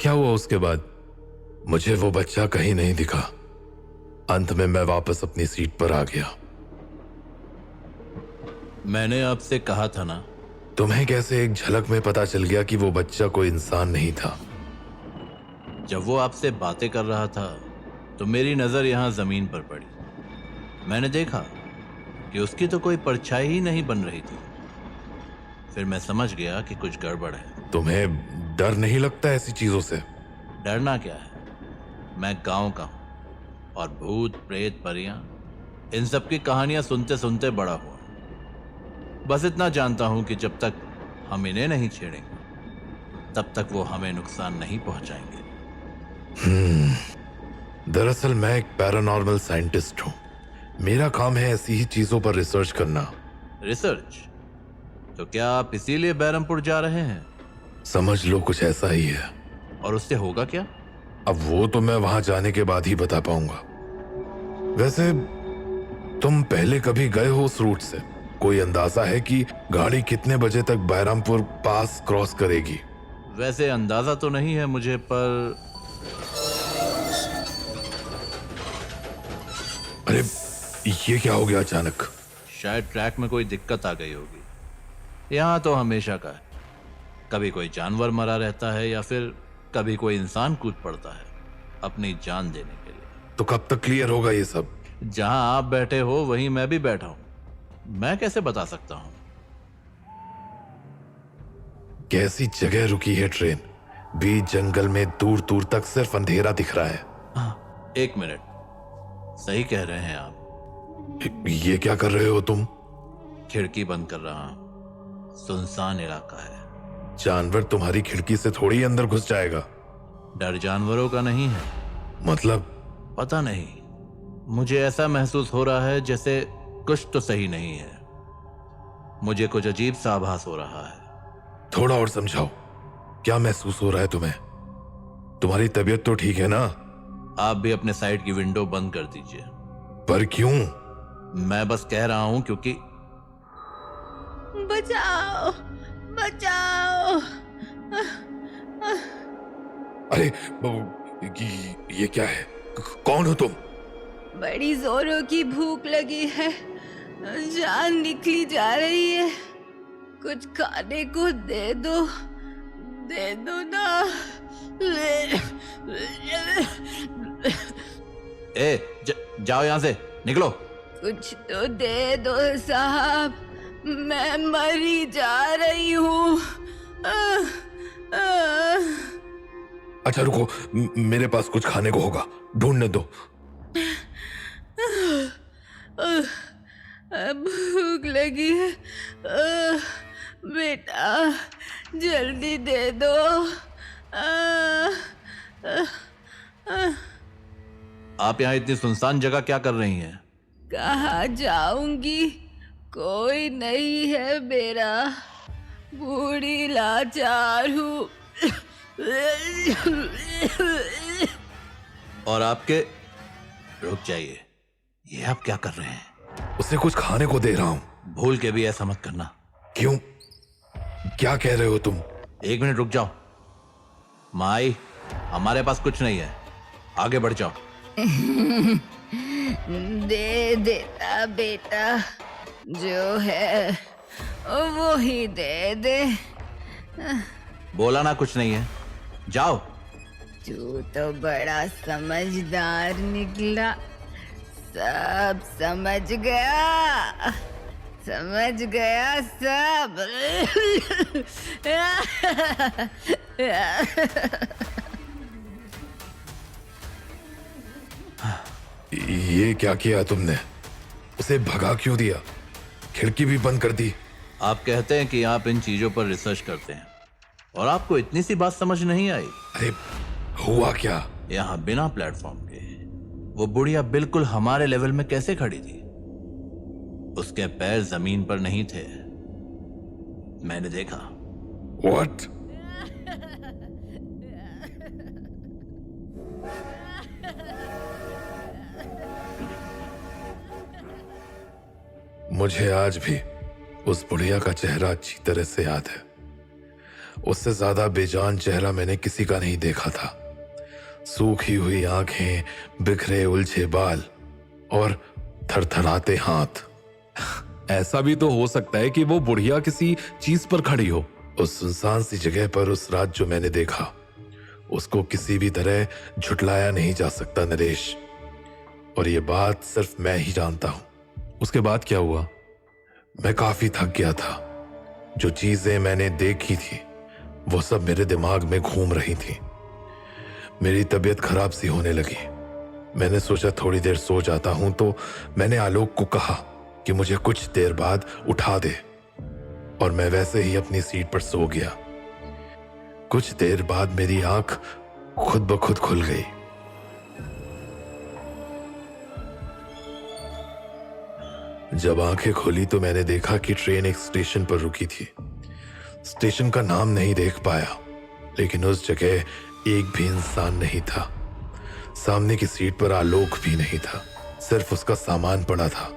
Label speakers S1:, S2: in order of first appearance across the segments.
S1: क्या हुआ उसके बाद? मुझे वो बच्चा कहीं नहीं दिखा। अंत में मैं वापस अपनी सीट पर आ गया।
S2: मैंने आपसे कहा था ना।
S1: तुम्हें कैसे एक झलक में पता चल गया कि वो बच्चा कोई इंसान नहीं था?
S2: जब वो आपसे बातें कर रहा था तो मेरी नजर यहां जमीन पर पड़ी। मैंने देखा कि उसकी तो कोई परछाई ही नहीं बन रही थी। फिर मैं समझ गया कि कुछ गड़बड़ है।
S1: तुम्हें डर नहीं लगता ऐसी चीजों से?
S2: डरना क्या है, मैं गांव का हूं और भूत प्रेत परियां इन सब की कहानियां सुनते सुनते बड़ा हुआ। बस इतना जानता हूं कि जब तक हम इन्हें नहीं छेड़ेंगे तब तक वो हमें नुकसान नहीं पहुंचाएंगे।
S1: दरअसल मैं एक पैरानॉर्मल साइंटिस्ट हूं। मेरा काम है ऐसी ही चीजों पर रिसर्च करना।
S2: रिसर्च? तो क्या आप इसीलिए बैरमपुर जा रहे हैं?
S1: समझ लो कुछ ऐसा ही है।
S2: और उससे होगा क्या?
S1: अब वो तो मैं वहां जाने के बाद ही बता पाऊंगा। वैसे तुम पहले कभी गए हो उस रूट से? कोई अंदाजा है कि गाड़ी कितने बजे तक बैरामपुर पास क्रॉस करेगी?
S2: वैसे अंदाजा तो नहीं है मुझे, पर
S1: अरे ये क्या हो गया अचानक?
S2: शायद ट्रैक में कोई दिक्कत आ गई होगी। यहाँ तो हमेशा का है, कभी कोई जानवर मरा रहता है या फिर कभी कोई इंसान कूद पड़ता है अपनी जान देने के लिए।
S1: तो कब तक क्लियर होगा ये सब?
S2: जहां आप बैठे हो वहीं मैं भी बैठा हूं। मैं कैसे बता सकता हूं?
S1: कैसी जगह रुकी है ट्रेन? बीच जंगल में दूर दूर तक सिर्फ अंधेरा दिख रहा है।
S2: हाँ, 1 मिनट। सही कह रहे हैं आप।
S1: ये क्या कर रहे हो तुम?
S2: खिड़की बंद कर रहा हूं। सुनसान इलाका है।
S1: जानवर तुम्हारी खिड़की से थोड़ी अंदर घुस जाएगा।
S2: डर जानवरों का नहीं है।
S1: मतलब?
S2: पता नहीं, मुझे ऐसा महसूस हो रहा है जैसे कुछ तो सही नहीं है। मुझे कुछ अजीब सा आभास हो रहा है।
S1: थोड़ा और समझाओ, क्या महसूस हो रहा है तुम्हें? तुम्हारी तबीयत तो ठीक है ना?
S2: आप भी अपने साइड की विंडो बंद कर दीजिए।
S1: पर क्यों?
S2: मैं बस कह रहा हूं क्योंकि
S3: बचाओ, बचाओ।
S1: अरे ये क्या है? कौन हो तुम?
S3: बड़ी जोरों की भूख लगी है, जान निकली जा रही है। कुछ खाने को दे दो ना।
S2: जाओ यहां से, निकलो।
S3: कुछ तो दे दो साहब, मैं मरी जा रही हूँ।
S1: अच्छा रुको, मेरे पास कुछ खाने को होगा, ढूंढने दो।
S3: भूख लगी है, बेटा जल्दी दे दो।
S2: आप यहाँ इतनी सुनसान जगह क्या कर रही हैं?
S3: कहाँ जाऊंगी, कोई नहीं है मेरा, बूढ़ी लाचार हूँ।
S2: और आपके, रुक जाइए, ये आप क्या कर रहे हैं?
S1: उसे कुछ खाने को दे रहा हूं।
S2: भूल के भी ऐसा मत करना।
S1: क्यों? क्या कह रहे हो तुम?
S2: 1 मिनट रुक जाओ। माई, हमारे पास कुछ नहीं है, आगे बढ़ जाओ।
S3: दे देता बेटा, जो है वो ही दे दे।
S2: बोला ना कुछ नहीं है, जाओ।
S3: तू तो बड़ा समझदार निकला, सब समझ गया, समझ गया सब।
S1: ये क्या किया तुमने? उसे भगा क्यों दिया? खिड़की भी बंद कर दी।
S2: आप कहते हैं कि आप इन चीजों पर रिसर्च करते हैं और आपको इतनी सी बात समझ नहीं आई?
S1: अरे हुआ क्या?
S2: यहाँ बिना प्लेटफॉर्म के वो बुढ़िया बिल्कुल हमारे लेवल में कैसे खड़ी थी? उसके पैर जमीन पर नहीं थे, मैंने देखा।
S1: What? मुझे आज भी उस बुढ़िया का चेहरा अच्छी तरह से याद है। उससे ज्यादा बेजान चेहरा मैंने किसी का नहीं देखा था। सूखी हुई आंखें, बिखरे उलझे बाल और थरथराते हाथ।
S4: ऐसा भी तो हो सकता है कि वो बुढ़िया किसी चीज पर खड़ी हो।
S1: उस सुनसान सी जगह पर उस रात जो मैंने देखा, उसको किसी भी तरह झुटलाया नहीं जा सकता नरेश, और ये बात सिर्फ मैं ही जानता हूं।
S4: उसके बाद क्या हुआ?
S1: मैं काफी थक गया था। जो चीजें मैंने देखी थी वो सब मेरे दिमाग में घूम रही थी। मेरी तबीयत खराब सी होने लगी। मैंने सोचा थोड़ी देर सो जाता हूं, तो मैंने आलोक को कहा कि मुझे कुछ देर बाद उठा दे, और मैं वैसे ही अपनी सीट पर सो गया। कुछ देर बाद मेरी आंख खुद ब खुद खुल गई। जब आंखें खुली तो मैंने देखा कि ट्रेन एक स्टेशन पर रुकी थी। स्टेशन का नाम नहीं देख पाया, लेकिन उस जगह एक भी इंसान नहीं था। सामने की सीट पर आलोक भी नहीं था, सिर्फ उसका सामान पड़ा था।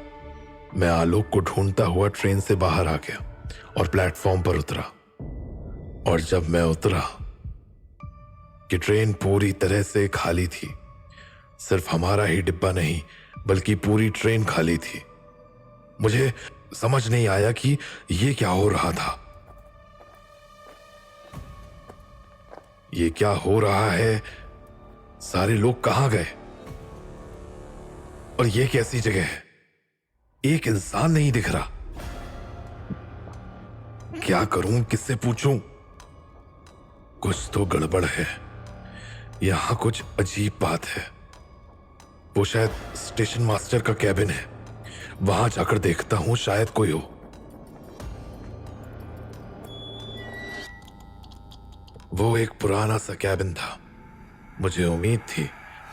S1: मैं आलोक को ढूंढता हुआ ट्रेन से बाहर आ गया और प्लेटफॉर्म पर उतरा। और जब मैं उतरा कि ट्रेन पूरी तरह से खाली थी, सिर्फ हमारा ही डिब्बा नहीं बल्कि पूरी ट्रेन खाली थी, मुझे समझ नहीं आया कि ये क्या हो रहा था। ये क्या हो रहा है? सारे लोग कहां गए? और ये कैसी जगह है? एक इंसान नहीं दिख रहा। क्या करूं, किससे पूछूं? कुछ तो गड़बड़ है। यहां कुछ अजीब बात है। वो शायद स्टेशन मास्टर का कैबिन है। वहां जाकर देखता हूं, शायद कोई हो। वो एक पुराना सा कैबिन था। मुझे उम्मीद थी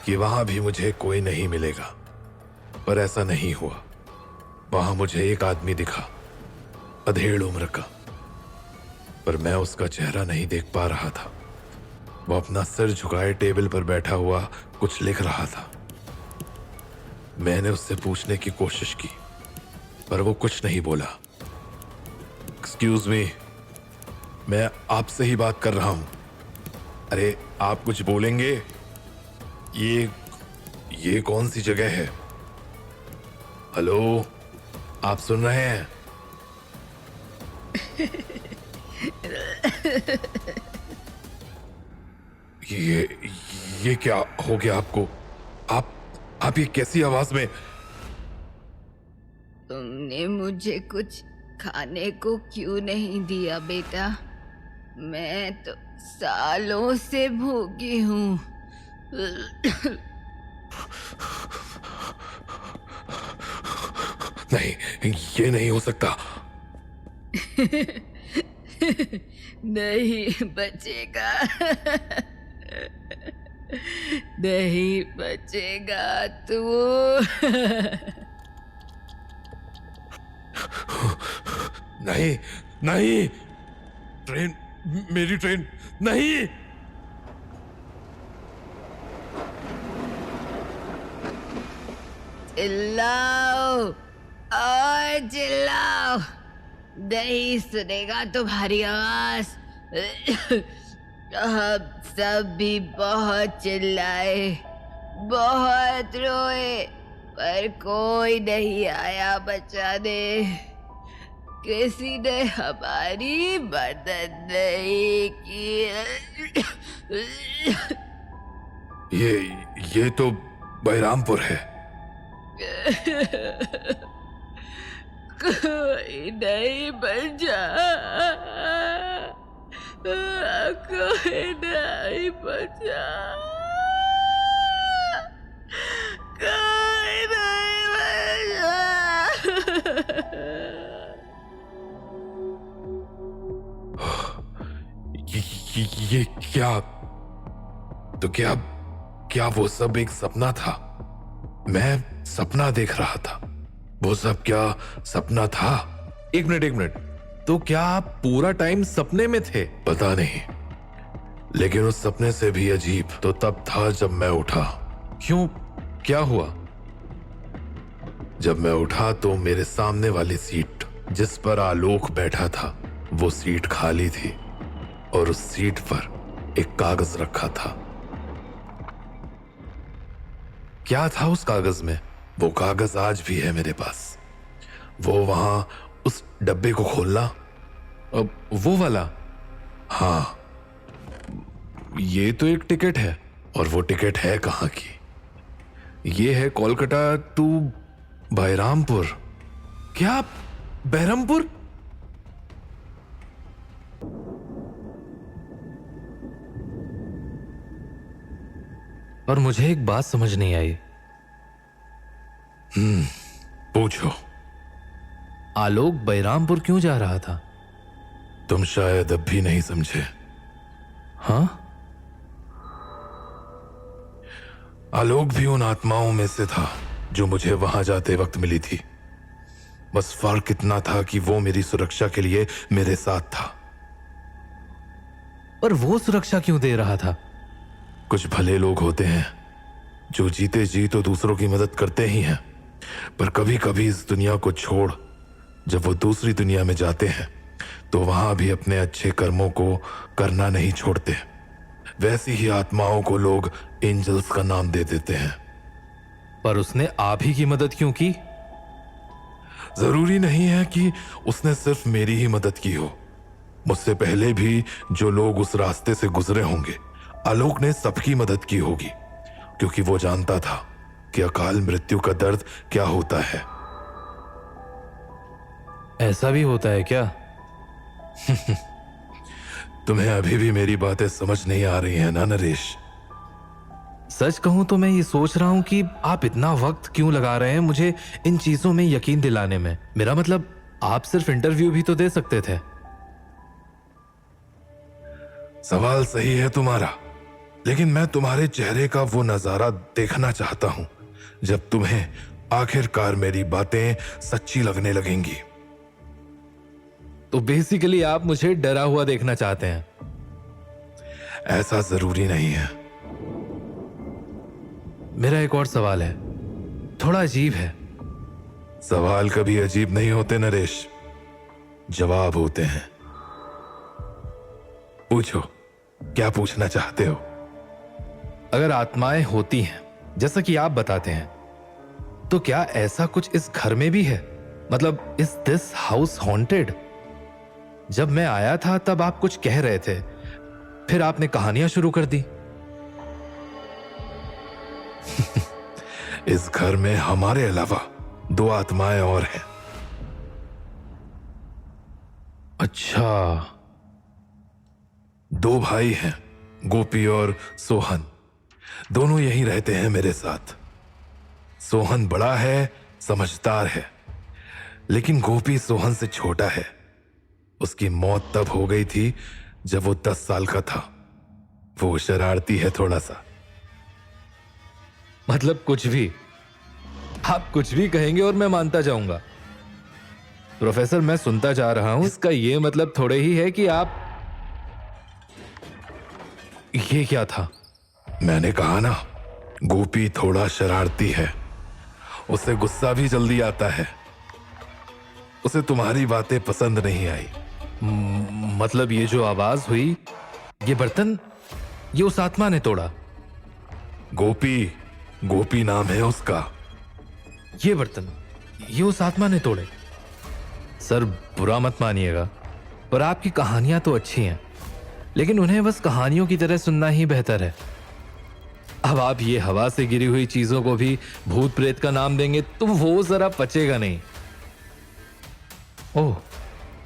S1: कि वहां भी मुझे कोई नहीं मिलेगा, पर ऐसा नहीं हुआ। वहां मुझे एक आदमी दिखा, अधेड़ उम्र का, पर मैं उसका चेहरा नहीं देख पा रहा था। वो अपना सिर झुकाए टेबल पर बैठा हुआ कुछ लिख रहा था। मैंने उससे पूछने की कोशिश की, पर वो कुछ नहीं बोला। एक्सक्यूज मी, मैं आपसे ही बात कर रहा हूं। अरे आप कुछ बोलेंगे? ये कौन सी जगह है? हेलो, आप सुन रहे हैं? ये क्या हो गया आपको? आप ये कैसी आवाज में?
S3: तुमने मुझे कुछ खाने को क्यों नहीं दिया बेटा? मैं तो सालों से भूखी हूँ।
S1: नहीं, ये नहीं हो सकता।
S3: नहीं बचेगा। नहीं बचेगा तू।
S1: नहीं नहीं, ट्रेन, मेरी ट्रेन नहीं।
S3: चिल्लाओ और चिल्लाओ, नहीं सुनेगा तुम्हारी आवाज। हम सब भी बहुत चिल्लाए, बहुत रोए, पर कोई नहीं आया बचाने। किसी ने हमारी मदद नहीं की।
S1: ये तो बहरामपुर है।
S3: कोई नहीं बचा, कोई नहीं बचा, कोई नहीं बचा।
S1: ये क्या? तो क्या वो सब एक सपना था? मैं सपना देख रहा था। वो सब क्या सपना था?
S4: एक मिनट, तो क्या आप पूरा टाइम सपने में थे?
S1: पता नहीं, लेकिन उस सपने से भी अजीब तो तब था जब मैं उठा।
S4: क्यों, क्या हुआ?
S1: जब मैं उठा तो मेरे सामने वाली सीट जिस पर आलोक बैठा था, वो सीट खाली थी। और उस सीट पर एक कागज रखा था। क्या था उस कागज में? वो कागज आज भी है मेरे पास। वो वहां उस डब्बे को खोलना।
S4: अब वो वाला?
S1: हाँ,
S4: ये तो एक टिकट है।
S1: और वो टिकट है कहाँ की?
S4: ये है कोलकाता टू
S1: बहरामपुर।
S4: क्या? बहरमपुर? और मुझे एक बात समझ नहीं आई।
S1: पूछो।
S4: आलोक बहरामपुर क्यों जा रहा था?
S1: तुम शायद अब भी नहीं समझे।
S4: हाँ?
S1: आलोक भी उन आत्माओं में से था जो मुझे वहां जाते वक्त मिली थी। बस फर्क इतना था कि वो मेरी सुरक्षा के लिए मेरे साथ था।
S4: पर वो सुरक्षा क्यों दे रहा था?
S1: कुछ भले लोग होते हैं जो जीते जी तो दूसरों की मदद करते ही हैं, पर कभी कभी इस दुनिया को छोड़ जब वो दूसरी दुनिया में जाते हैं तो वहां भी अपने अच्छे कर्मों को करना नहीं छोड़ते। वैसी ही आत्माओं को लोग एंजल्स का नाम दे देते हैं।
S4: पर उसने आप ही की मदद क्यों की?
S1: जरूरी नहीं है कि उसने सिर्फ मेरी ही मदद की हो। मुझसे पहले भी जो लोग उस रास्ते से गुजरे होंगे, आलोक ने सबकी मदद की होगी, क्योंकि वो जानता था कि अकाल मृत्यु का दर्द क्या होता है।
S4: ऐसा भी होता है क्या?
S1: तुम्हें अभी भी मेरी बातें समझ नहीं आ रही हैं ना नरेश?
S4: सच कहूं तो मैं ये सोच रहा हूं कि आप इतना वक्त क्यों लगा रहे हैं मुझे इन चीजों में यकीन दिलाने में। मेरा मतलब, आप सिर्फ इंटरव्यू भी तो दे सकते थे।
S1: सवाल सही है तुम्हारा, लेकिन मैं तुम्हारे चेहरे का वो नजारा देखना चाहता हूं जब तुम्हें आखिरकार मेरी बातें सच्ची लगने लगेंगी।
S4: तो बेसिकली आप मुझे डरा हुआ देखना चाहते हैं?
S1: ऐसा जरूरी नहीं है।
S4: मेरा एक और सवाल है, थोड़ा अजीब है।
S1: सवाल कभी अजीब नहीं होते नरेश, जवाब होते हैं। पूछो, क्या पूछना चाहते हो?
S4: अगर आत्माएं होती हैं जैसा कि आप बताते हैं, तो क्या ऐसा कुछ इस घर में भी है? मतलब, इज दिस हाउस हॉन्टेड? जब मैं आया था तब आप कुछ कह रहे थे, फिर आपने कहानियां शुरू कर दी।
S1: इस घर में हमारे अलावा 2 आत्माएं और हैं।
S4: अच्छा।
S1: 2 भाई हैं, गोपी और सोहन। दोनों यहीं रहते हैं मेरे साथ। सोहन बड़ा है, समझदार है, लेकिन गोपी सोहन से छोटा है। उसकी मौत तब हो गई थी जब वो 10 साल का था। वो शरारती है थोड़ा सा।
S4: मतलब कुछ भी, आप कुछ भी कहेंगे और मैं मानता जाऊंगा। प्रोफेसर, मैं सुनता जा रहा हूं, इसका ये मतलब थोड़े ही है कि आप... ये क्या था?
S1: मैंने कहा ना, गोपी थोड़ा शरारती है। उसे गुस्सा भी जल्दी आता है। उसे तुम्हारी बातें पसंद नहीं आई।
S4: मतलब ये जो आवाज हुई, ये बर्तन, ये उस आत्मा ने तोड़ा?
S1: गोपी नाम है उसका।
S4: ये बर्तन, ये उस आत्मा ने तोड़े? सर, बुरा मत मानिएगा, पर आपकी कहानियां तो अच्छी हैं, लेकिन उन्हें बस कहानियों की तरह सुनना ही बेहतर है। अब आप ये हवा से गिरी हुई चीजों को भी भूत प्रेत का नाम देंगे तो वो जरा पचेगा नहीं। ओह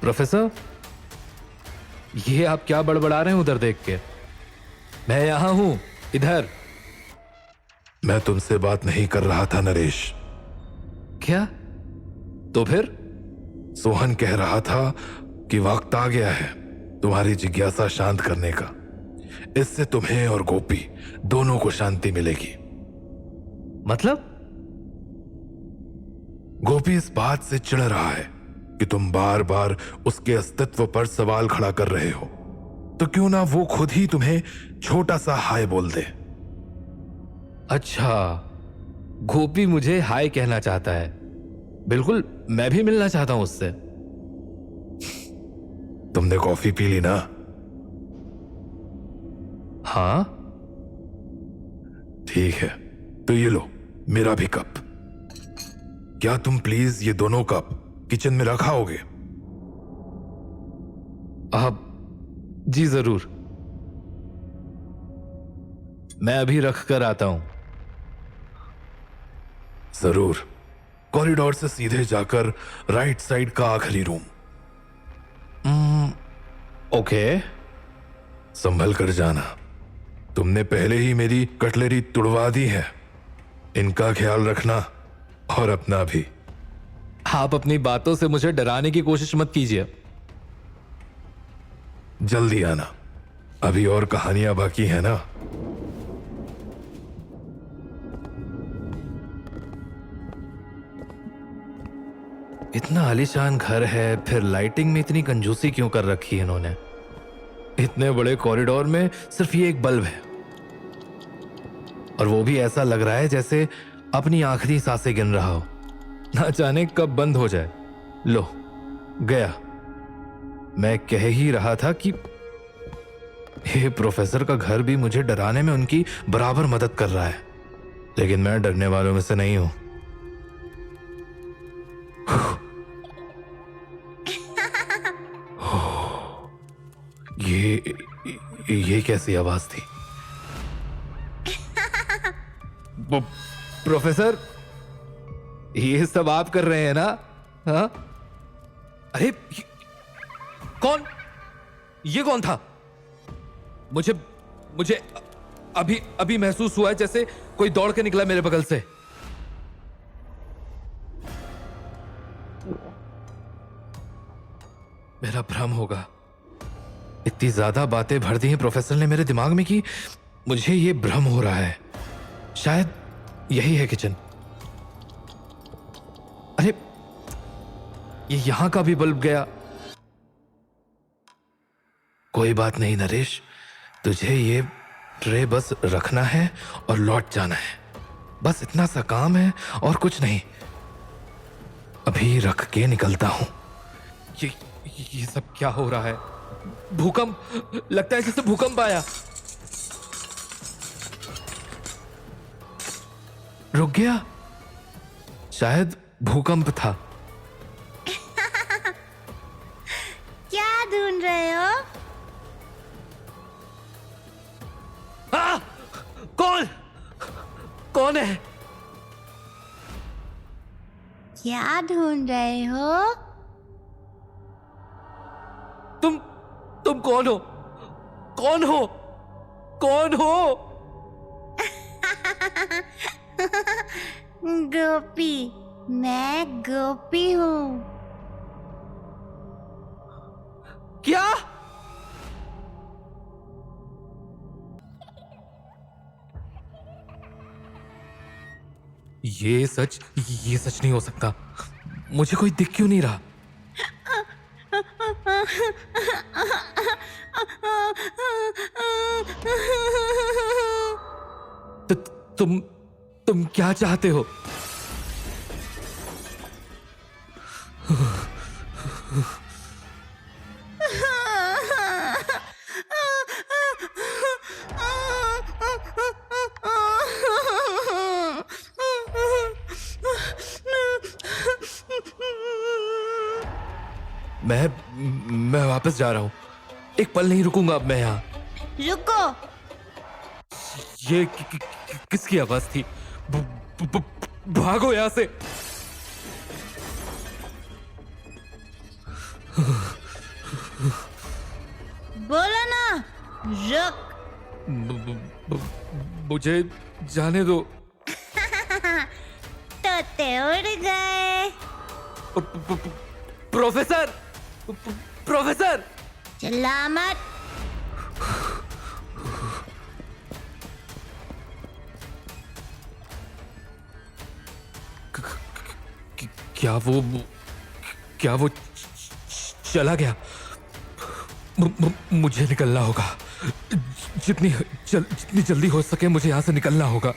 S4: प्रोफेसर, ये आप क्या बड़बड़ा रहे हैं उधर देख के? मैं यहां हूं, इधर।
S1: मैं तुमसे बात नहीं कर रहा था नरेश।
S4: क्या? तो फिर?
S1: सोहन कह रहा था कि वक्त आ गया है तुम्हारी जिज्ञासा शांत करने का। इससे तुम्हें और गोपी दोनों को शांति मिलेगी।
S4: मतलब?
S1: गोपी इस बात से चिढ़ रहा है कि तुम बार बार उसके अस्तित्व पर सवाल खड़ा कर रहे हो, तो क्यों ना वो खुद ही तुम्हें छोटा सा हाय बोल दे।
S4: अच्छा, गोपी मुझे हाय कहना चाहता है। बिल्कुल, मैं भी मिलना चाहता हूं उससे।
S1: तुमने कॉफी पी ली ना?
S4: हाँ?
S1: ठीक है, तो ये लो मेरा भी कप। क्या तुम प्लीज ये दोनों कप किचन में रखाओगे?
S4: आप जी जरूर, मैं अभी रख कर आता हूं।
S1: जरूर। कॉरिडोर से सीधे जाकर राइट साइड का आखिरी रूम।
S4: ओके।
S1: संभल कर जाना, तुमने पहले ही मेरी कटलरी तुड़वा दी है। इनका ख्याल रखना और अपना भी।
S4: आप अपनी बातों से मुझे डराने की कोशिश मत कीजिए।
S1: जल्दी आना, अभी और कहानियां बाकी है ना।
S4: इतना आलीशान घर है, फिर लाइटिंग में इतनी कंजूसी क्यों कर रखी है इन्होंने? इतने बड़े कॉरिडोर में सिर्फ ये एक बल्ब है, और वो भी ऐसा लग रहा है जैसे अपनी आखिरी सांसें गिन रहा हो, ना जाने कब बंद हो जाए। लो गया। मैं कह ही रहा था कि ये प्रोफेसर का घर भी मुझे डराने में उनकी बराबर मदद कर रहा है, लेकिन मैं डरने वालों में से नहीं हूं। ये कैसी आवाज थी? प्रोफेसर, ये सब आप कर रहे हैं ना? हाँ? अरे कौन? ये कौन था? मुझे मुझे अभी अभी महसूस हुआ है जैसे कोई दौड़ के निकला मेरे बगल से। मेरा भ्रम होगा। इतनी ज्यादा बातें भर दी हैं प्रोफेसर ने मेरे दिमाग में कि मुझे ये भ्रम हो रहा है। शायद यही है किचन। अरे ये यहां का भी बल्ब गया। कोई बात नहीं नरेश, तुझे ये ट्रे बस रखना है और लौट जाना है। बस इतना सा काम है और कुछ नहीं। अभी रख के निकलता हूं। ये सब क्या हो रहा है? भूकंप लगता है, जैसे भूकंप आया। रुक गया। शायद भूकंप था।
S5: क्या ढूंढ रहे हो?
S4: कौन कौन है?
S5: क्या ढूंढ रहे हो?
S4: तुम कौन हो? कौन हो? कौन हो?
S5: गोपी, मैं गोपी हूँ।
S4: क्या? ये सच नहीं हो सकता। मुझे कोई दिख क्यों नहीं रहा? तुम क्या चाहते हो? मैं वापस जा रहा हूं। एक पल नहीं रुकूंगा अब मैं यहां।
S5: रुको।
S4: ये किसकी आवाज थी? भागो यहां से।
S5: बोलो ना, रुक।
S4: मुझे जाने दो।
S5: तोते उड़ गए।
S4: Professor, professor!
S5: चिल्ला मत।
S4: क्या वो चला गया? मुझे निकलना होगा। जितनी जल्दी हो सके मुझे यहां से निकलना होगा।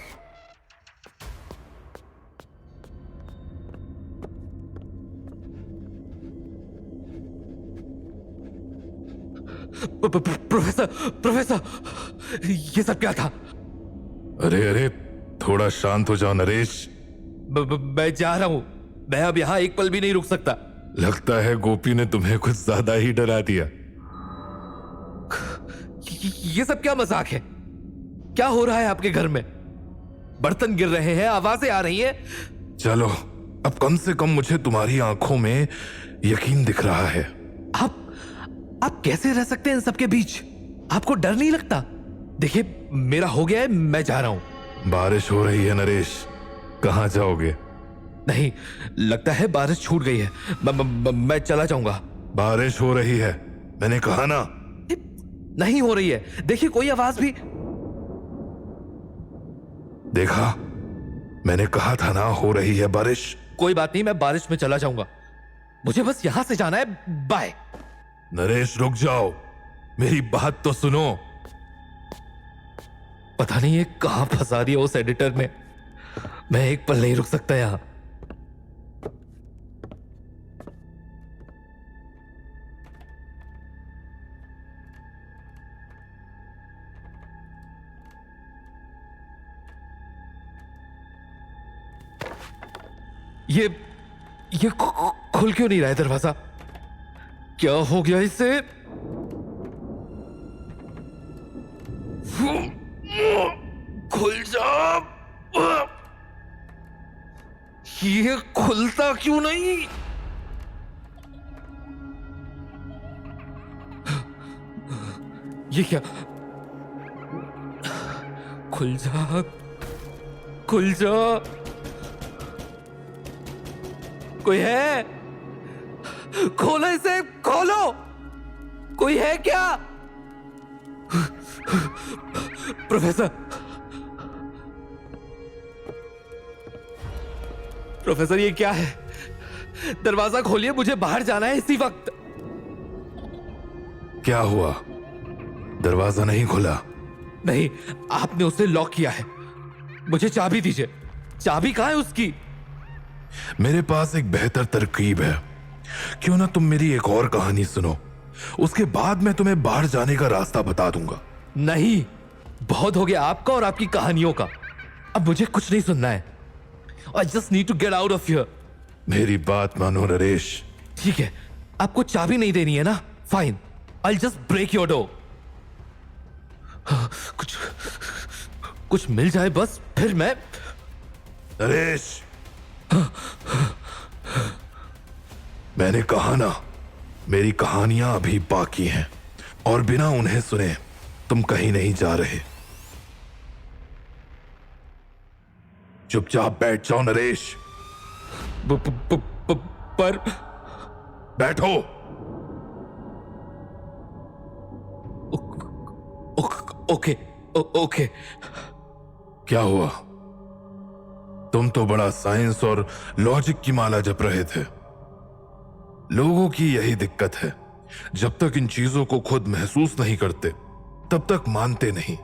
S4: प्रोफेसर प्रोफेसर ये सब क्या था?
S1: अरे अरे, थोड़ा शांत हो जाओ नरेश।
S4: मैं जा रहा हूं। मैं अब यहां एक पल भी नहीं रुक सकता।
S1: लगता है गोपी ने तुम्हें कुछ ज्यादा ही डरा दिया।
S4: ये सब क्या मजाक है? क्या हो रहा है आपके घर में? बर्तन गिर रहे हैं, आवाजें आ रही हैं।
S1: चलो, अब कम से कम मुझे तुम्हारी आंखों में यकीन दिख रहा है।
S4: आप कैसे रह सकते हैं इन सबके बीच? आपको डर नहीं लगता? देखिए, मेरा हो गया है, मैं जा रहा हूं।
S1: बारिश हो रही है नरेश, कहां जाओगे?
S4: नहीं, लगता है बारिश छूट गई है। मैं चला जाऊंगा।
S1: बारिश हो रही है, मैंने कहा ना।
S4: नहीं हो रही है। देखिए, कोई आवाज भी।
S1: देखा, मैंने कहा था ना, हो रही है बारिश।
S4: कोई बात नहीं, मैं बारिश में चला जाऊंगा। मुझे बस यहां से जाना है। बाय।
S1: नरेश रुक जाओ, मेरी बात तो सुनो।
S4: पता नहीं ये कहां फंसा दिया उस एडिटर ने। मैं एक पल नहीं रुक सकता यहां। ये खुल क्यों नहीं रहा है दरवाजा? क्या हो गया इसे? खुल जा। ये खुलता क्यों नहीं? ये क्या? खुल जा, खुल जा। कोई है? खोलो इसे, खोलो। कोई है क्या? प्रोफेसर, प्रोफेसर ये क्या है? दरवाजा खोलिए, मुझे बाहर जाना है इसी वक्त।
S1: क्या हुआ? दरवाजा नहीं खुला?
S4: नहीं, आपने उसे लॉक किया है। मुझे चाबी दीजिए। चाबी कहां है उसकी?
S1: मेरे पास एक बेहतर तरकीब है। क्यों ना तुम मेरी एक और कहानी सुनो, उसके बाद मैं तुम्हें बाहर जाने का रास्ता बता दूंगा।
S4: नहीं, बहुत हो गया आपका और आपकी कहानियों का। अब मुझे कुछ नहीं सुनना है। I just need to get out of here.
S1: मेरी बात मानो नरेश।
S4: ठीक है, आपको चाबी नहीं देनी है ना? Fine, I'll just break your door. कुछ मिल जाए बस, फिर मैं।
S1: नरेश, मैंने कहा ना, मेरी कहानियां अभी बाकी हैं और बिना उन्हें सुने तुम कहीं नहीं जा रहे। चुपचाप बैठ जाओ नरेश।
S4: पर
S1: बैठो।
S4: Okay okay.
S1: क्या हुआ? तुम तो बड़ा साइंस और लॉजिक की माला जप रहे थे। लोगों की यही दिक्कत है, जब तक इन चीजों को खुद महसूस नहीं करते तब तक मानते नहीं,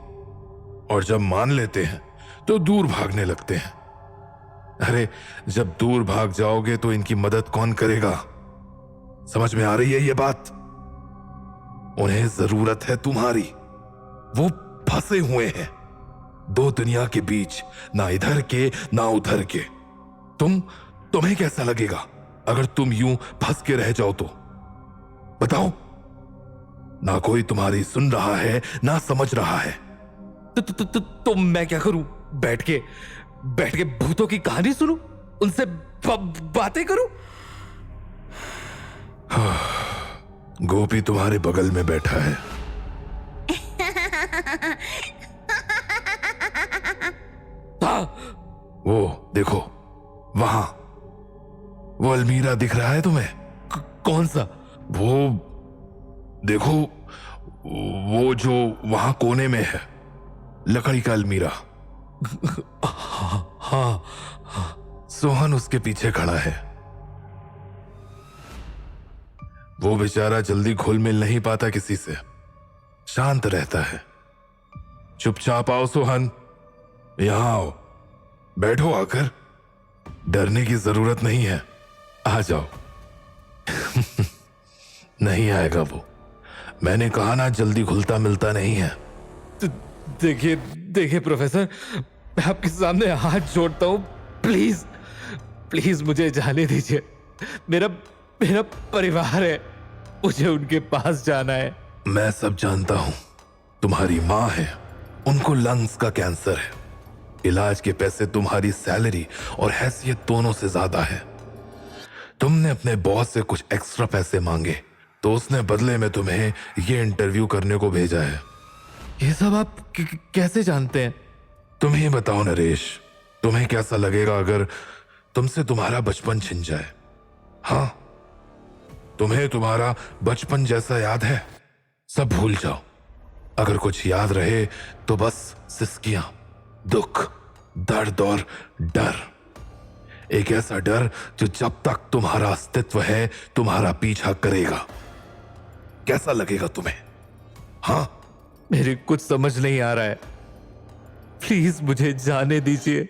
S1: और जब मान लेते हैं तो दूर भागने लगते हैं। अरे, जब दूर भाग जाओगे तो इनकी मदद कौन करेगा? समझ में आ रही है ये बात? उन्हें जरूरत है तुम्हारी। वो फंसे हुए हैं दो दुनिया के बीच, ना इधर के ना उधर के। तुम्हें कैसा लगेगा अगर तुम यूं फंस के रह जाओ तो? बताओ। ना कोई तुम्हारी सुन रहा है, ना समझ रहा है।
S4: तो मैं क्या करूं? बैठ के भूतों की कहानी सुनूं? उनसे बातें करूं?
S1: गोपी तुम्हारे बगल में बैठा है।
S4: हाँ।
S1: वो देखो, वहां वो अलमीरा दिख रहा है तुम्हें?
S4: कौन सा?
S1: वो देखो, वो जो वहां कोने में है, लकड़ी का अलमीरा।
S4: हाँ।
S1: सोहन उसके पीछे खड़ा है। वो बेचारा जल्दी घुल मिल नहीं पाता किसी से, शांत रहता है। चुपचाप आओ सोहन, यहां आओ, बैठो आकर। डरने की जरूरत नहीं है, आ जाओ। नहीं आएगा वो, मैंने कहा ना, जल्दी घुलता मिलता नहीं है।
S4: देखिए देखिए प्रोफेसर, मैं आपके सामने हाथ जोड़ता हूँ, प्लीज प्लीज मुझे जाने दीजिए। मेरा मेरा परिवार है, मुझे उनके पास जाना है।
S1: मैं सब जानता हूं। तुम्हारी माँ है, उनको लंग्स का कैंसर है। इलाज के पैसे तुम्हारी सैलरी और हैसियत दोनों से ज्यादा है। तुमने अपने बॉस से कुछ एक्स्ट्रा पैसे मांगे तो उसने बदले में तुम्हें ये इंटरव्यू करने को भेजा है।
S4: ये सब आप कैसे जानते हैं?
S1: तुम ही बताओ नरेश, तुम्हें कैसा लगेगा अगर तुमसे तुम्हारा बचपन छिन जाए? हाँ, तुम्हें तुम्हारा बचपन जैसा याद है? सब भूल जाओ। अगर कुछ याद रहे तो बस सिसकियां, दुख, दर्द और डर। एक ऐसा डर जो जब तक तुम्हारा अस्तित्व है तुम्हारा पीछा करेगा। कैसा लगेगा तुम्हें? हाँ,
S4: मेरे कुछ समझ नहीं आ रहा है, प्लीज मुझे जाने दीजिए।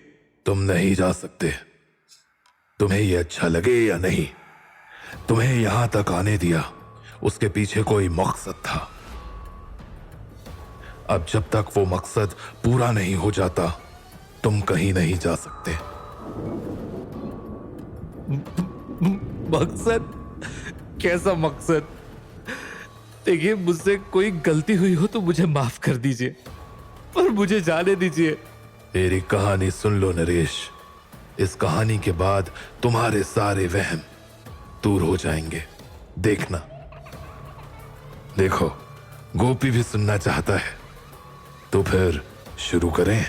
S1: तुम नहीं जा सकते। तुम्हें यह अच्छा लगे या नहीं, तुम्हें यहां तक आने दिया, उसके पीछे कोई मकसद था। अब जब तक वो मकसद पूरा नहीं हो जाता तुम कहीं नहीं जा सकते।
S4: मकसद? कैसा मकसद? देखिए, मुझसे कोई गलती हुई हो तो मुझे माफ कर दीजिए, पर मुझे जाने दीजिए।
S1: मेरी कहानी सुन लो नरेश। इस कहानी के बाद तुम्हारे सारे वहम दूर हो जाएंगे। देखना। देखो, गोपी भी सुनना चाहता है, तो फिर शुरू करें।